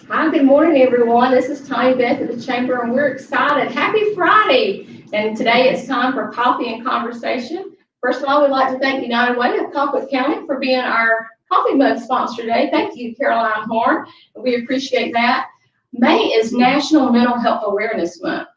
Hi, good morning, everyone. This is Tony Beth at the Chamber, and we're excited. Happy Friday! And today it's time for coffee and conversation. First of all, we'd like to thank United Way of Colquitt County for being our coffee mug sponsor today. Thank you, Caroline Horn. We appreciate that. May is National Mental Health Awareness Month.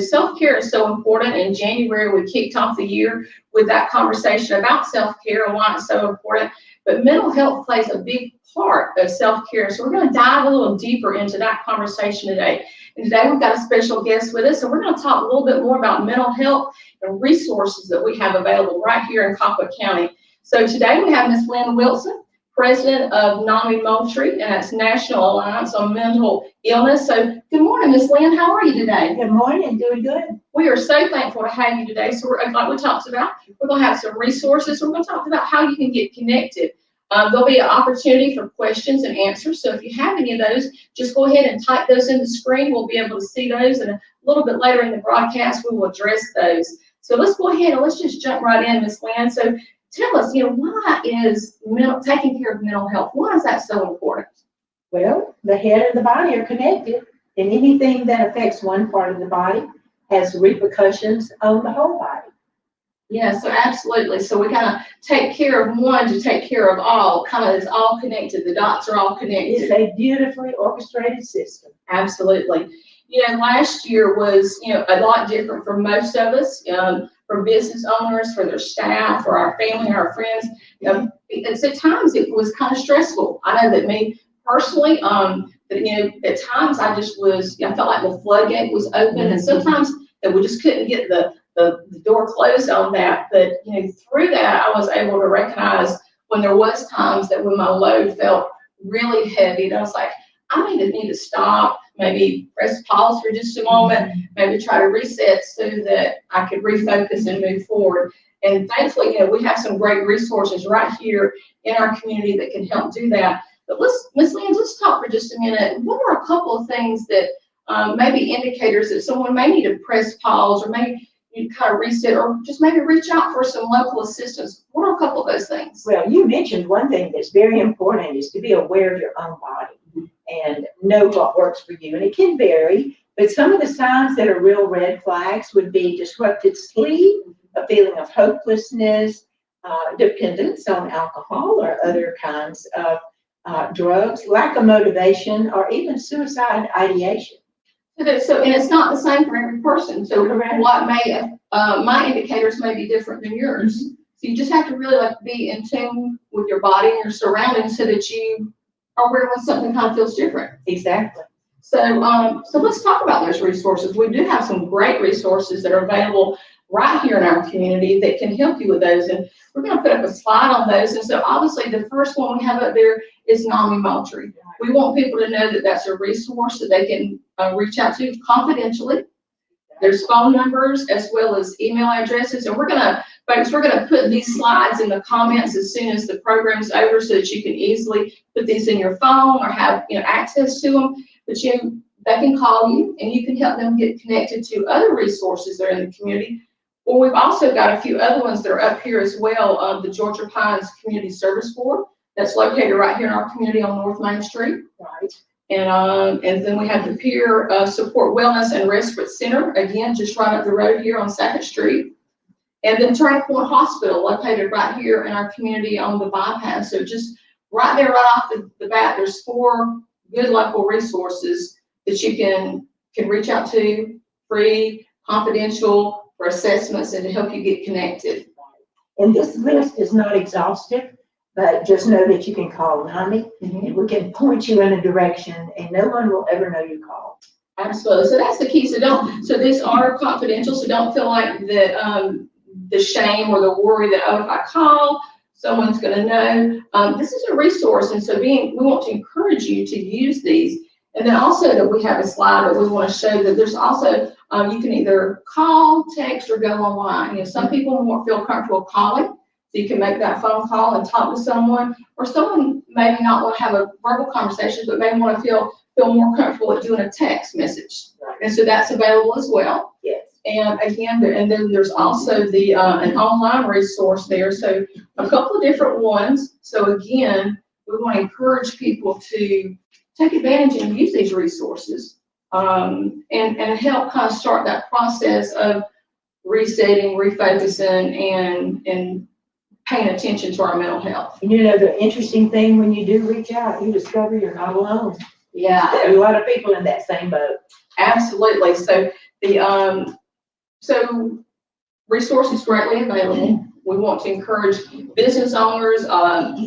Self-care is so important. In January, we kicked off the year with that conversation about self-care and why it's so important. But mental health plays a big part of self-care. So we're going to dive a little deeper into that conversation today. And today we've got a special guest with us, and we're going to talk a little bit more about mental health and resources that we have available right here in Colquitt County. So today we have Ms. Lynn Wilson, president of Nami Moultrie, and that's National Alliance on Mental Illness. So good morning, Ms. Lynn. How are you today? Good morning. Doing good. We are so thankful to have you today. So like we talked about, we're going to have some resources. We're going to talk about how you can get connected. There'll be an opportunity for questions and answers. So if you have any of those, just go ahead and type those in the screen. We'll be able to see those, and a little bit later in the broadcast, we will address those. So let's go ahead and let's just jump right in, Ms. Lynn. So tell us, why is taking care of mental health, why is that so important? Well, the head and the body are connected, and anything that affects one part of the body has repercussions on the whole body. Yeah, so absolutely. So we kind of take care of one to take care of all. Kind of it's all connected. The dots are all connected. It's a beautifully orchestrated system. Absolutely. Last year was, a lot different for most of us, for business owners, for their staff, for our family, our friends. At times it was kind of stressful. I know that me personally, at times I felt like the floodgate was open, and sometimes that we just couldn't get the door closed on that. But through that, I was able to recognize when there was times that when my load felt really heavy, that I was like, I need to stop, maybe press pause for just a moment, maybe try to reset so that I could refocus and move forward. And thankfully, we have some great resources right here in our community that can help do that. But Ms. Lynn, let's talk for just a minute. What are a couple of things that maybe indicators that someone may need to press pause, or maybe you kind of reset, or just maybe reach out for some local assistance? What are a couple of those things? Well, you mentioned one thing that's very important is to be aware of your own body and know what works for you. And it can vary, but some of the signs that are real red flags would be disrupted sleep, a feeling of hopelessness, dependence on alcohol or other kinds of drugs, lack of motivation, or even suicide ideation. So, and it's not the same for every person. So what my indicators may be different than yours. So you just have to really be in tune with your body and your surroundings so that you are aware when something kind of feels different. Exactly. So let's talk about those resources. We do have some great resources that are available right here in our community that can help you with those. And we're going to put up a slide on those. And so obviously the first one we have up there is Nami Moultrie. We want people to know that that's a resource that they can reach out to confidentially. There's phone numbers as well as email addresses. And we're going to put these slides in the comments as soon as the program's over so that you can easily put these in your phone or have access to them. But they can call you and you can help them get connected to other resources that are in the community. Well, we've also got a few other ones that are up here as well. The Georgia Pines Community Service Board, that's located right here in our community on North Main Street. Right. And then we have the Peer Support Wellness and Respite Center, again, just right up the road here on 2nd Street. And then Turning Point Hospital, located right here in our community on the bypass. So just right there, right off the bat, there's 4 good local resources that you can reach out to, free, confidential, for assessments and to help you get connected. And this list is not exhaustive, but just know that you can call Nami and we can point you in a direction and no one will ever know you called. Absolutely. So that's the key. So these are confidential, so don't feel like that the shame or the worry that, if I call, someone's going to know. This is a resource, and so we want to encourage you to use these. And then also that we have a slide that we want to show that there's also, you can either call, text, or go online. Some people won't feel comfortable calling, so you can make that phone call and talk to someone, or someone maybe not want to have a verbal conversation, but may want to feel more comfortable at doing a text message. Right. And so that's available as well. Yes. And again, and then there's also the an online resource there. So a couple of different ones. So again, we want to encourage people to take advantage and use these resources, and help kind of start that process of resetting, refocusing, and paying attention to our mental health. And you know, the interesting thing, when you do reach out, you discover you're not alone. Yeah, There's a lot of people in that same boat. absolutely. So so resources greatly available. We want to encourage business owners,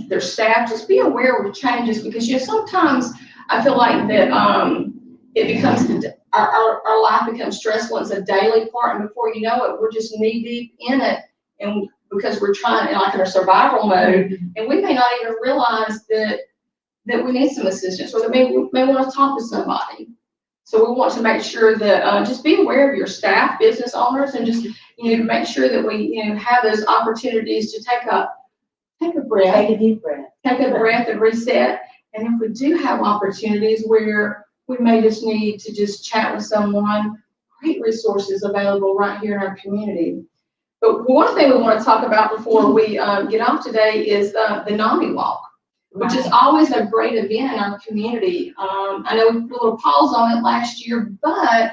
their staff, just be aware of changes, because sometimes I feel like that it becomes our life becomes stressful. It's a daily part, and before you know it, we're just knee deep in it, and because we're trying, like, in our survival mode, and we may not even realize that we need some assistance, or that we may want to talk to somebody. So we want to make sure that just be aware of your staff, business owners, and just make sure that we have those opportunities to take a breath, Take a deep breath. take a breath and reset. And if we do have opportunities where we may just need to just chat with someone, great resources available right here in our community. But one thing we want to talk about before we get off today is the Nami Walk, which is always a great event in our community. I know we put a little pause on it last year, but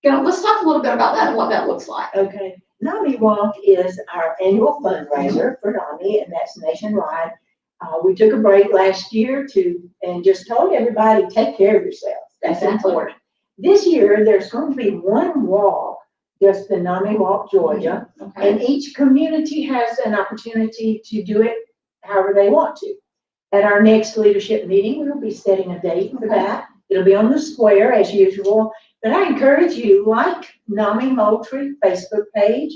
let's talk a little bit about that and what that looks like. Okay. Nami Walk is our annual fundraiser for Nami, and that's nationwide. We took a break last year and just told everybody, take care of yourselves. That's important. This year, there's going to be one walk, just the Nami Walk, Georgia, Okay. and each community has an opportunity to do it however they want to. At our next leadership meeting, we will be setting a date for that. It'll be on the square as usual. But I encourage you, like Nami Moultrie Facebook page,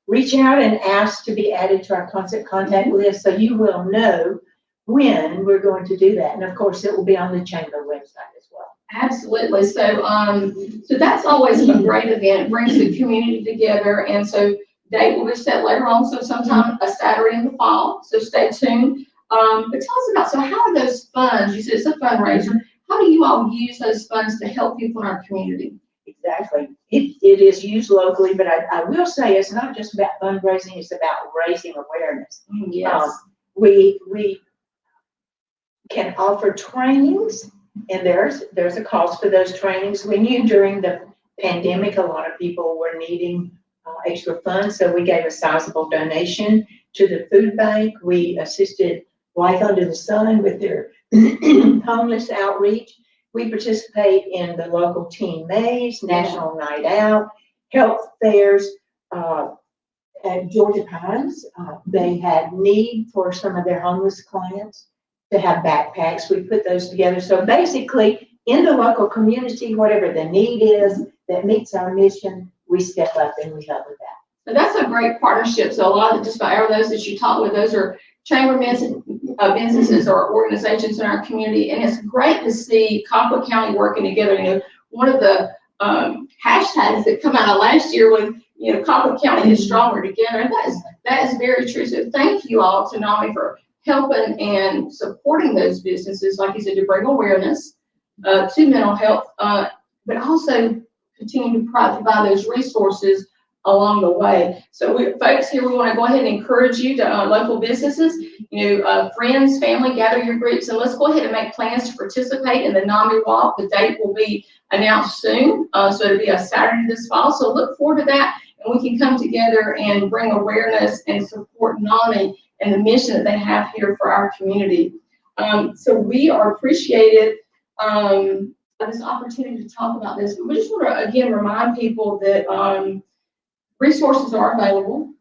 reach out and ask to be added to our constant contact list, so you will know when we're going to do that. And of course, it will be on the chamber website as well. Absolutely. So that's always a great event. It brings the community together. And so date will be set later on. So sometime a Saturday in the fall. So stay tuned. But tell us about, so how are those funds? You said it's a fundraiser. How do you all use those funds to help people in our community? Exactly. It is used locally, but I will say it's not just about fundraising, it's about raising awareness. Yes. We can offer trainings, and there's a cost for those trainings. We knew during the pandemic, a lot of people were needing extra funds, so we gave a sizable donation to the food bank. We assisted Life Under the Sun with their homeless outreach. We participate in the local Teen Maze, National Night Out, health fairs. At Georgia Pines, they had need for some of their homeless clients to have backpacks. We put those together. So basically, in the local community, whatever the need is that meets our mission, we step up and we help with that. So that's a great partnership. So a lot of just about those that you talk with, those are chamber businesses or organizations in our community, and it's great to see Colquitt County working together. One of the hashtags that come out of last year was, Colquitt County is stronger together, and that is very true. So thank you all to Nami for helping and supporting those businesses, like you said, to bring awareness to mental health, but also continue to provide those resources along the way. So folks here, we want to go ahead and encourage you to local businesses, friends, family, gather your groups, and let's go ahead and make plans to participate in the Nami Walk. The date will be announced soon, so it'll be a Saturday this fall. So look forward to that, and we can come together and bring awareness and support Nami and the mission that they have here for our community. So we are appreciated of this opportunity to talk about this. But we just want to again remind people that resources are available.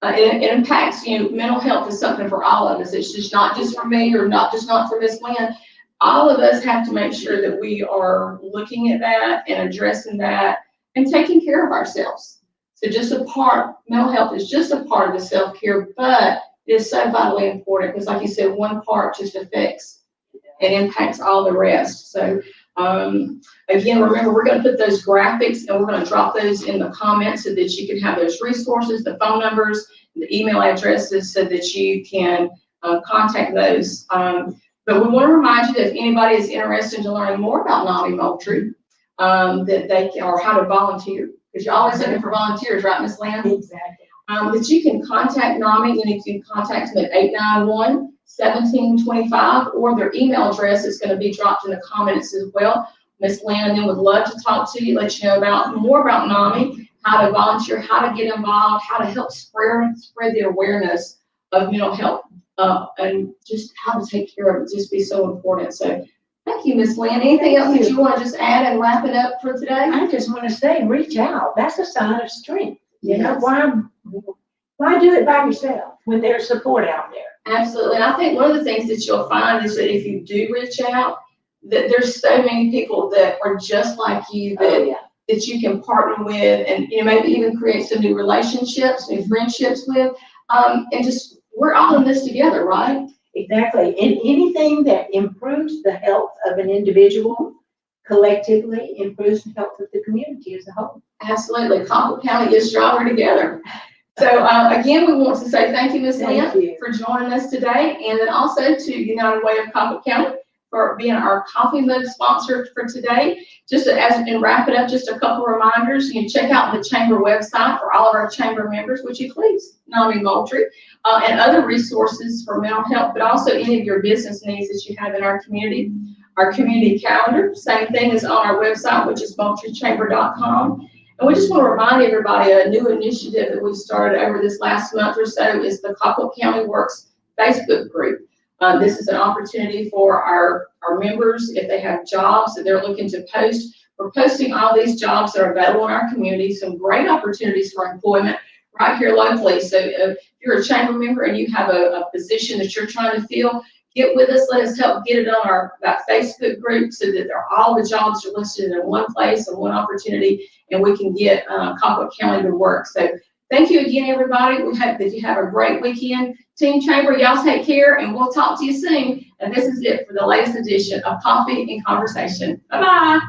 It impacts, mental health is something for all of us. It's just not just for me or not for Miss Lynn. All of us have to make sure that we are looking at that and addressing that and taking care of ourselves. So mental health is just a part of the self-care, but it is so vitally important because, like you said, one part just affects and impacts all the rest. So again, remember, we're going to put those graphics and we're going to drop those in the comments so that you can have those resources, the phone numbers, the email addresses, so that you can contact those. But we want to remind you that if anybody is interested in learning more about Nami Moultrie, that they can, or how to volunteer, because you're always looking for volunteers, right, Miss Lynn? Exactly. That you can contact Nami, and you can contact them at 1725, or their email address is going to be dropped in the comments as well. Miss Lynn then would love to talk to you, let you know about more about NAMI, how to volunteer, how to get involved, how to help spread the awareness of mental health, and just how to take care of it. Just be so important. So thank you, Miss Lynn. Anything else that you want to just add and wrap it up for today? I just want to say, reach out. That's a sign of strength. You know, Yes. why do it by yourself when there's support out there? Absolutely. And I think one of the things that you'll find is that if you do reach out, that there's so many people that are just like you that you can partner with, and maybe even create some new relationships, new friendships with, and just we're all in this together, right? Exactly. And anything that improves the health of an individual collectively improves the health of the community as a whole. Absolutely. Colquitt County is stronger together. So again, we want to say thank you, Ms. Lynn, for joining us today, and then also to United Way of Colquitt County for being our coffee mug sponsor for today. Just and wrap it up, just a couple reminders. You can check out the chamber website for all of our chamber members, which includes Nami Moultrie, and other resources for mental health, but also any of your business needs that you have in our community. Our community calendar, same thing, is on our website, which is moultriechamber.com. And we just want to remind everybody a new initiative that we've started over this last month or so is the Colquitt County Works Facebook group. This is an opportunity for our members, if they have jobs that they're looking to post. We're posting all these jobs that are available in our community, some great opportunities for employment right here locally. So if you're a chamber member and you have a position that you're trying to fill, get with us. Let us help get it on that Facebook group so that all the jobs are listed in one place and one opportunity, and we can get Colquitt County to work. So thank you again, everybody. We hope that you have a great weekend. Team Chamber, y'all take care, and we'll talk to you soon. And this is it for the latest edition of Coffee and Conversation. Bye-bye.